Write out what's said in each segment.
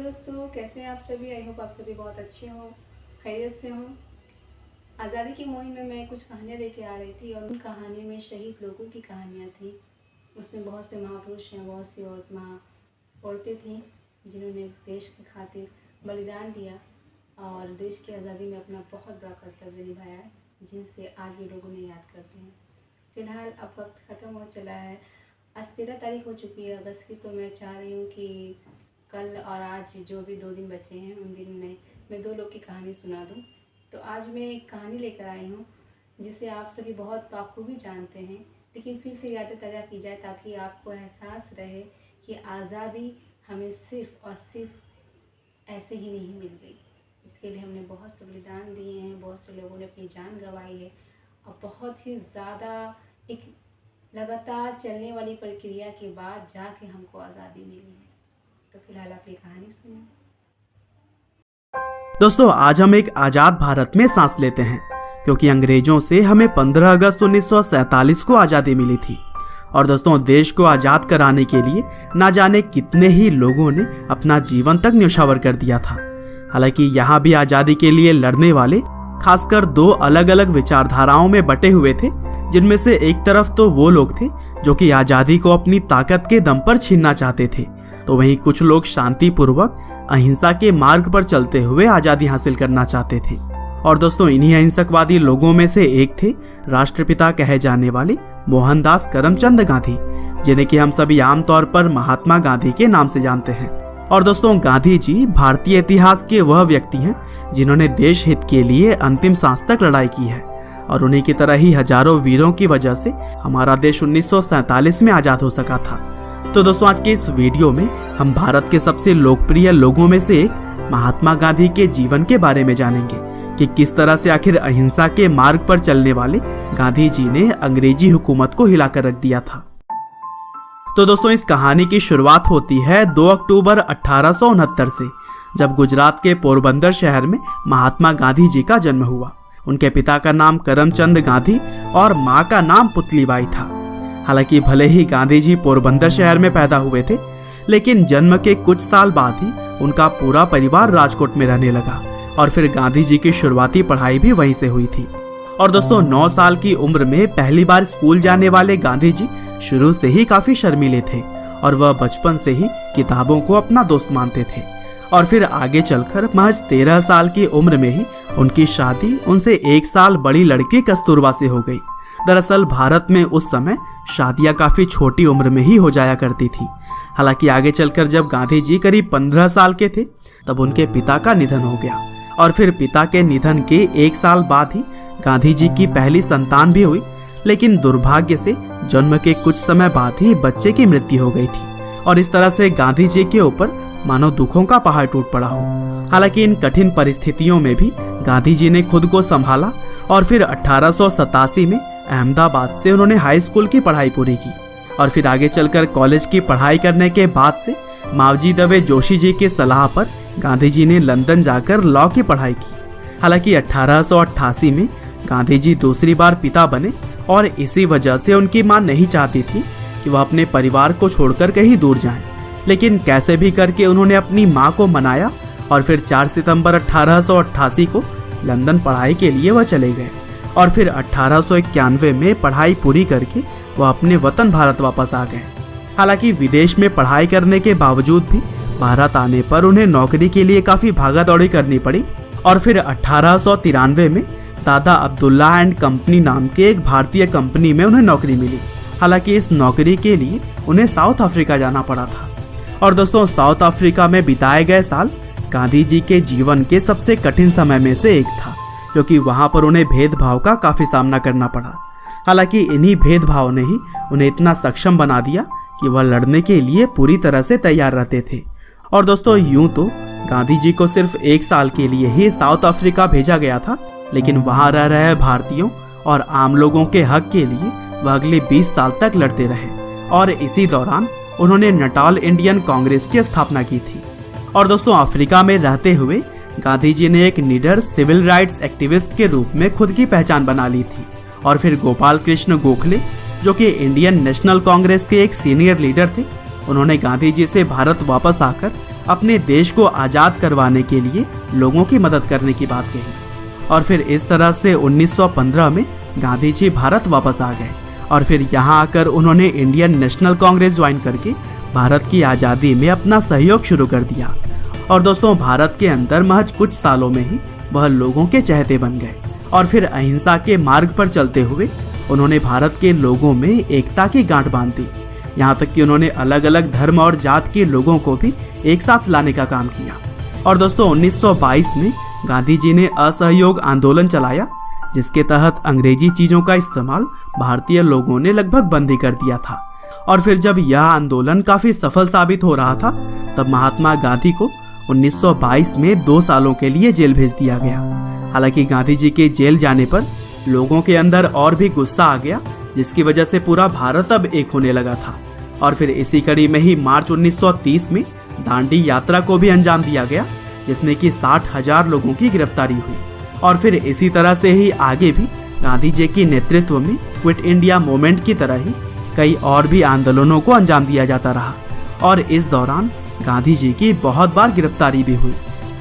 दोस्तों, कैसे हैं आप सभी। आई होप आप सभी बहुत अच्छे हों, खैरियत से हों। आज़ादी की मुहिम में मैं कुछ कहानियाँ लेके आ रही थी और उन कहानियों में शहीद लोगों की कहानियाँ थी। उसमें बहुत से महापुरुष हैं, बहुत सी औरतें थीं जिन्होंने देश की खातिर बलिदान दिया और देश की आज़ादी में अपना बहुत बड़ा कर्तव्य निभाया है, जिनसे आज भी लोग उन्हें याद करते हैं। फ़िलहाल अब वक्त ख़त्म हो चला है। आज 13 तारीख हो चुकी है अगस्त की, तो मैं चाह रही हूँ कि कल और आज जो भी 2 दिन बचे हैं उन दिन में मैं 2 लोग की कहानी सुना दूँ। तो आज मैं एक कहानी लेकर आई हूँ जिसे आप सभी बहुत बाखूबी जानते हैं, लेकिन फिर से याद ताज़ा की जाए ताकि आपको एहसास रहे कि आज़ादी हमें सिर्फ़ और सिर्फ ऐसे ही नहीं मिल गई। इसके लिए हमने बहुत से बलिदान दिए हैं, बहुत से लोगों ने अपनी जान गंवाई है और बहुत ही ज़्यादा एक लगातार चलने वाली प्रक्रिया के बाद जाके हमको आज़ादी मिली है। तो फिलहाल आप ये कहानी सुनिए। दोस्तों, आज हम एक आज़ाद भारत में सांस लेते हैं क्योंकि अंग्रेजों से हमें 15 अगस्त 1947 को आज़ादी मिली थी। और दोस्तों, देश को आज़ाद कराने के लिए ना जाने कितने ही लोगों ने अपना जीवन तक न्योछावर कर दिया था। हालांकि यहाँ भी आज़ादी के लिए लड़ने वाले खासकर 2 अलग अलग विचारधाराओं में बटे हुए थे, जिनमें से एक तरफ तो वो लोग थे जो कि आज़ादी को अपनी ताकत के दम पर छीनना चाहते थे, तो वहीं कुछ लोग शांतिपूर्वक अहिंसा के मार्ग पर चलते हुए आज़ादी हासिल करना चाहते थे। और दोस्तों, इन्हीं अहिंसकवादी लोगों में से एक थे राष्ट्रपिता कहे जाने वाले मोहनदास करमचंद गांधी, जिन्हें कि हम सभी आमतौर पर महात्मा गांधी के नाम से जानते हैं। और दोस्तों, गांधी जी भारतीय इतिहास के वह व्यक्ति हैं जिन्होंने देश हित के लिए अंतिम सांस तक लड़ाई की है, और उन्हीं की तरह ही हजारों वीरों की वजह से हमारा देश 1947 में आज़ाद हो सका था। तो दोस्तों, आज के इस वीडियो में हम भारत के सबसे लोकप्रिय लोगों में से एक महात्मा गांधी के जीवन के बारे में जानेंगे कि किस तरह से आखिर अहिंसा के मार्ग पर चलने वाले गांधी जी ने अंग्रेजी हुकूमत को हिलाकर रख दिया था। तो दोस्तों, इस कहानी की शुरुआत होती है 2 अक्टूबर 1869 से, जब गुजरात के पोरबंदर शहर में महात्मा गांधी जी का जन्म हुआ। उनके पिता का नाम करमचंद गांधी और माँ का नाम पुतलीबाई था। हालांकि भले ही गांधी जी पोरबंदर शहर में पैदा हुए थे, लेकिन जन्म के कुछ साल बाद ही उनका पूरा परिवार राजकोट में रहने लगा और फिर गांधी जी की शुरुआती पढ़ाई भी वहीं से हुई थी। और दोस्तों, 9 साल की उम्र में पहली बार स्कूल जाने वाले गांधी जी शुरू से ही काफी शर्मीले थे और वह बचपन से ही किताबों को अपना दोस्त मानते थे। और फिर आगे चलकर महज 13 साल की उम्र में ही उनकी शादी उनसे 1 साल बड़ी लड़की कस्तूरबा से हो गई। दरअसल भारत में उस समय शादियां काफी छोटी उम्र में ही हो जाया करती थी। हालांकि आगे चलकर जब गांधी जी करीब 15 साल के थे तब उनके पिता का निधन हो गया और फिर पिता के निधन के 1 साल बाद ही गांधी जी की पहली संतान भी हुई, लेकिन दुर्भाग्य से जन्म के कुछ समय बाद ही बच्चे की मृत्यु हो गई थी। और इस तरह से गांधी जी के ऊपर मानो दुखों का पहाड़ टूट पड़ा हो। हालांकि इन कठिन परिस्थितियों में भी गांधी जी ने खुद को संभाला और फिर 1887 में अहमदाबाद से उन्होंने हाई स्कूल की पढ़ाई पूरी की और फिर आगे चलकर कॉलेज की पढ़ाई करने के बाद से मावजी दवे जोशी जी की सलाह पर गांधी जी ने लंदन जाकर लॉ की पढ़ाई की। हालांकि 1888 में गांधी जी दूसरी बार पिता बने और इसी वजह से उनकी मां नहीं चाहती थी कि वह अपने परिवार को छोड़कर कहीं दूर जाएं। लेकिन कैसे भी करके उन्होंने अपनी मां को मनाया और फिर 4 सितंबर 1888 को लंदन पढ़ाई के लिए वह चले गए और फिर 1891 में पढ़ाई पूरी करके वह अपने वतन भारत वापस आ गए। हालांकि विदेश में पढ़ाई करने के बावजूद भी भारत आने पर उन्हें नौकरी के लिए काफ़ी भागा दौड़ी करनी पड़ी और फिर 1893 में दादा अब्दुल्ला एंड कंपनी नाम के एक भारतीय कंपनी में उन्हें नौकरी मिली। हालांकि इस नौकरी के लिए उन्हें साउथ अफ्रीका जाना पड़ा था। और दोस्तों, साउथ अफ्रीका में बिताए गए साल गांधी जी के जीवन के सबसे कठिन समय में से एक था, क्योंकि वहां पर उन्हें भेदभाव का काफ़ी सामना करना पड़ा। हालांकि इन्हीं भेदभाव ने ही उन्हें इतना सक्षम बना दिया कि वह लड़ने के लिए पूरी तरह से तैयार रहते थे। और दोस्तों, यूं तो गांधी जी को सिर्फ 1 साल के लिए ही साउथ अफ्रीका भेजा गया था, लेकिन वहां रह रहे भारतीयों और आम लोगों के हक के लिए वह अगले 20 साल तक लड़ते रहे और इसी दौरान उन्होंने नटाल इंडियन कांग्रेस की स्थापना की थी। और दोस्तों, अफ्रीका में रहते हुए गांधी जी ने एक निडर सिविल राइट्स एक्टिविस्ट के रूप में खुद की पहचान बना ली थी और फिर गोपाल कृष्ण गोखले, जो कि इंडियन नेशनल कांग्रेस के एक सीनियर लीडर थे, उन्होंने गांधी जी से भारत वापस आकर अपने देश को आज़ाद करवाने के लिए लोगों की मदद करने की बात कही। और फिर इस तरह से 1915 में गांधी जी भारत वापस आ गए और फिर यहाँ आकर उन्होंने इंडियन नेशनल कांग्रेस ज्वाइन करके भारत की आज़ादी में अपना सहयोग शुरू कर दिया। और दोस्तों, भारत के अंदर महज कुछ सालों में ही वह लोगों के चहेते बन गए और फिर अहिंसा के मार्ग पर चलते हुए उन्होंने भारत के लोगों में एकता की गांठ बांध दी। यहाँ तक कि उन्होंने अलग अलग धर्म और जात के लोगों को भी एक साथ लाने का काम किया। और दोस्तों, 1922 में गांधी जी ने असहयोग आंदोलन चलाया, जिसके तहत अंग्रेजी चीजों का इस्तेमाल भारतीय लोगों ने लगभग बंद ही कर दिया था। और फिर जब यह आंदोलन काफी सफल साबित हो रहा था, तब महात्मा गांधी को 1922 में 2 सालों के लिए जेल भेज दिया गया। हालांकि गांधी जी के जेल जाने पर लोगों के अंदर और भी गुस्सा आ गया, जिसकी वजह से पूरा भारत अब एक होने लगा था। और फिर इसी कड़ी में ही मार्च 1930 में दांडी यात्रा को भी अंजाम दिया गया, जिसमें कि 60,000 लोगों की गिरफ्तारी हुई। और फिर इसी तरह से ही आगे भी गांधी जी के नेतृत्व में क्विट इंडिया मूवमेंट की तरह ही कई और भी आंदोलनों को अंजाम दिया जाता रहा। और इस दौरान गांधी जी की बहुत बार गिरफ्तारी भी हुई।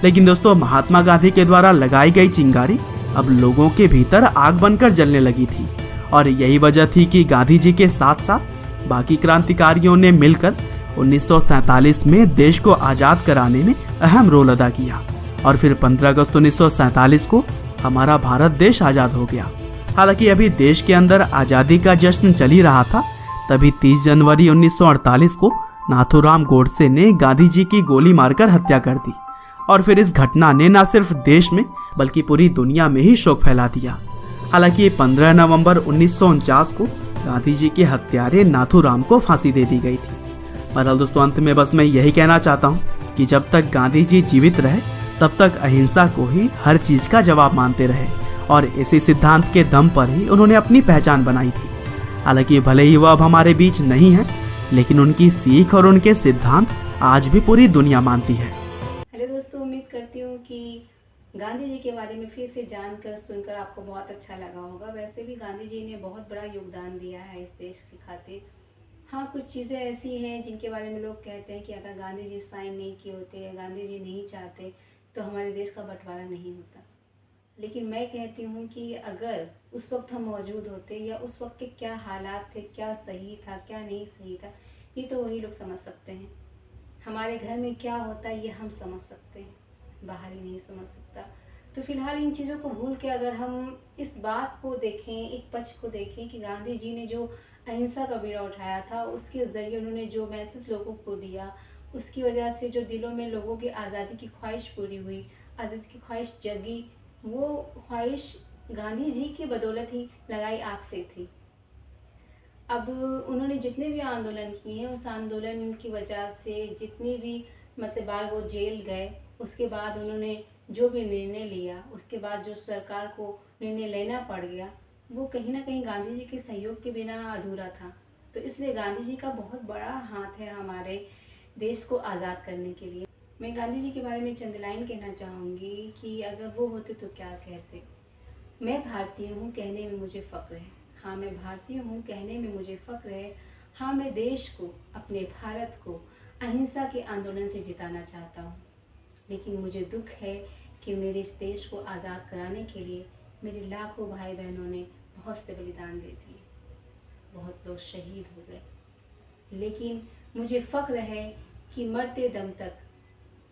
लेकिन दोस्तों, महात्मा गांधी के द्वारा लगाई गई चिंगारी अब लोगों के भीतर आग बनकर जलने लगी थी। और यही वजह थी कि गांधी जी के साथ साथ बाकी क्रांतिकारियों ने मिलकर 1947 में देश को आज़ाद कराने में अहम रोल अदा किया। और फिर 15 अगस्त 1947 को हमारा भारत देश आज़ाद हो गया। हालांकि अभी देश के अंदर आज़ादी का जश्न चल ही रहा था, तभी 30 जनवरी 1948 को नाथूराम गोडसे ने गांधी जी की गोली मारकर हत्या कर दी। और फिर इस घटना ने न सिर्फ देश में बल्कि पूरी दुनिया में ही शोक फैला दिया। हालांकि 15 नवंबर 1949 को गांधी जी के हत्यारे नाथूराम को फांसी दे दी गई थी। बहरहाल दोस्तों, अंत में बस मैं यही कहना चाहता हूँ कि जब तक गांधी जी जीवित रहे तब तक अहिंसा को ही हर चीज का जवाब मानते रहे और इसी सिद्धांत के दम पर ही उन्होंने अपनी पहचान बनाई थी। हालांकि भले ही वह अब हमारे बीच नहीं है, लेकिन उनकी सीख और उनके सिद्धांत आज भी पूरी दुनिया मानती है। हेलो दोस्तों, उम्मीद करती हूँ कि गांधी जी के बारे में फिर से जानकर सुनकर आपको बहुत अच्छा लगा होगा। वैसे भी गांधी जी ने बहुत बड़ा योगदान दिया है इस देश की खातिर। हाँ, कुछ चीज़ें ऐसी हैं जिनके बारे में लोग कहते हैं कि अगर गांधी जी साइन नहीं किए होते या गांधी जी नहीं चाहते तो हमारे देश का बंटवारा नहीं होता। लेकिन मैं कहती हूँ कि अगर उस वक्त हम मौजूद होते या उस वक्त के क्या हालात थे, क्या सही था क्या नहीं सही था, ये तो वही लोग समझ सकते हैं। हमारे घर में क्या होता है ये हम समझ सकते हैं, बाहर ही नहीं समझ सकता। तो फिलहाल इन चीज़ों को भूल के अगर हम इस बात को देखें, एक पक्ष को देखें कि गांधी जी ने जो अहिंसा का बीड़ा उठाया था, उसके ज़रिए उन्होंने जो मैसेज लोगों को दिया, उसकी वजह से जो दिलों में लोगों की आज़ादी की ख्वाहिश पूरी हुई, आज़ादी की ख्वाहिश जगी, वो ख्वाहिश गांधी जी की बदौलत ही लगाई आग से थी। अब उन्होंने जितने भी आंदोलन किए हैं, उस आंदोलन की वजह से जितनी भी बार वो जेल गए, उसके बाद उन्होंने जो भी निर्णय लिया, उसके बाद जो सरकार को निर्णय लेना पड़ गया, वो कहीं ना कहीं गांधी जी के सहयोग के बिना अधूरा था। तो इसलिए गांधी जी का बहुत बड़ा हाथ है हमारे देश को आज़ाद करने के लिए। मैं गांधी जी के बारे में चंद लाइन कहना चाहूँगी कि अगर वो होते तो क्या कहते। मैं भारतीय हूँ, कहने में मुझे फ़ख्र है। हाँ, मैं भारतीय हूँ, कहने में मुझे फ़ख्र है। हाँ, मैं देश को, अपने भारत को अहिंसा के आंदोलन से जिताना चाहता हूँ। लेकिन मुझे दुख है कि मेरे इस देश को आज़ाद कराने के लिए मेरे लाखों भाई बहनों ने बहुत से बलिदान दे दिए, बहुत लोग शहीद हो गए। लेकिन मुझे फ़ख्र है कि मरते दम तक,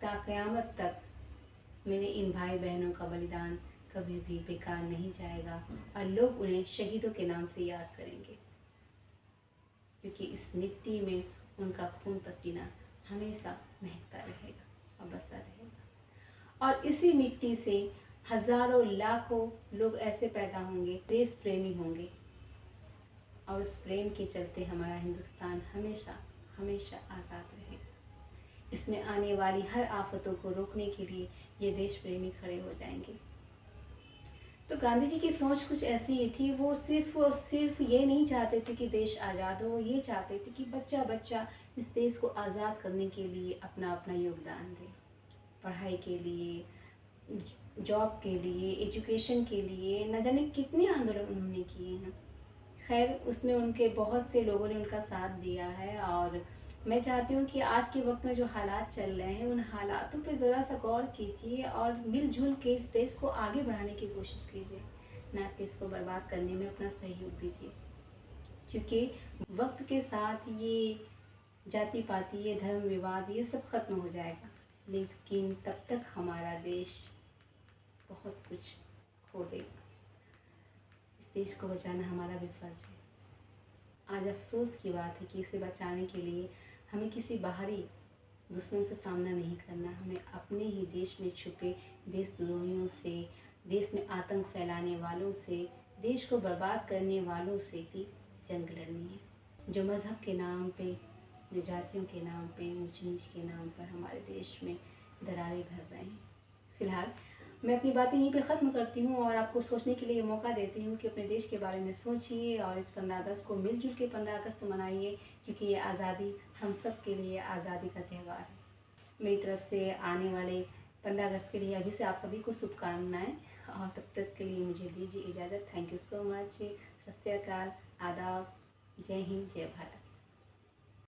ता क़यामत तक मेरे इन भाई बहनों का बलिदान कभी भी बेकार नहीं जाएगा और लोग उन्हें शहीदों के नाम से याद करेंगे, क्योंकि इस मिट्टी में उनका खून पसीना हमेशा महकता रहेगा और बसा रहेगा। और इसी मिट्टी से हज़ारों लाखों लोग ऐसे पैदा होंगे, देश प्रेमी होंगे, और उस प्रेम के चलते हमारा हिंदुस्तान हमेशा हमेशा आज़ाद रहेगा। इसमें आने वाली हर आफतों को रोकने के लिए ये देश प्रेमी खड़े हो जाएंगे। तो गांधी जी की सोच कुछ ऐसी ही थी। वो सिर्फ और सिर्फ ये नहीं चाहते थे कि देश आज़ाद हो, वो ये चाहते थे कि बच्चा बच्चा इस देश को आज़ाद करने के लिए अपना अपना योगदान दे। पढ़ाई के लिए, जॉब के लिए, एजुकेशन के लिए, न जाने कितने आंदोलन उन्होंने किए हैं। खैर, उसमें उनके बहुत से लोगों ने उनका साथ दिया है और मैं चाहती हूँ कि आज के वक्त में जो हालात चल रहे हैं उन हालातों पे ज़रा सा गौर कीजिए और मिलजुल के इस देश को आगे बढ़ाने की कोशिश कीजिए, ना कि इसको बर्बाद करने में अपना सहयोग दीजिए। क्योंकि वक्त के साथ ये जाति पाति, ये धर्म विवाद, ये सब खत्म हो जाएगा, लेकिन तब तक हमारा देश बहुत कुछ खो देगा। इस देश को बचाना हमारा भी फर्ज है। आज अफसोस की बात है कि इसे बचाने के लिए हमें किसी बाहरी दुश्मन से सामना नहीं करना, हमें अपने ही देश में छुपे देशद्रोहियों से, देश में आतंक फैलाने वालों से, देश को बर्बाद करने वालों से ही जंग लड़नी है, जो मज़हब के नाम पे, जो जातियों के नाम पे, ऊंच नीच के नाम पर हमारे देश में दरारें भर रहे हैं। फ़िलहाल मैं अपनी बातें यहीं पे ख़त्म करती हूँ और आपको सोचने के लिए मौका देती हूँ कि अपने देश के बारे में सोचिए और इस 15 अगस्त को मिलजुल के 15 अगस्त मनाइए, क्योंकि ये आज़ादी हम सब के लिए आज़ादी का त्यौहार है। मेरी तरफ से आने वाले 15 अगस्त के लिए अभी से आप सभी को शुभकामनाएँ, और तब तक के लिए मुझे दीजिए इजाज़त। Thank you so much. सत श्री अकाल, आदाब, जय हिंद, जय भारत।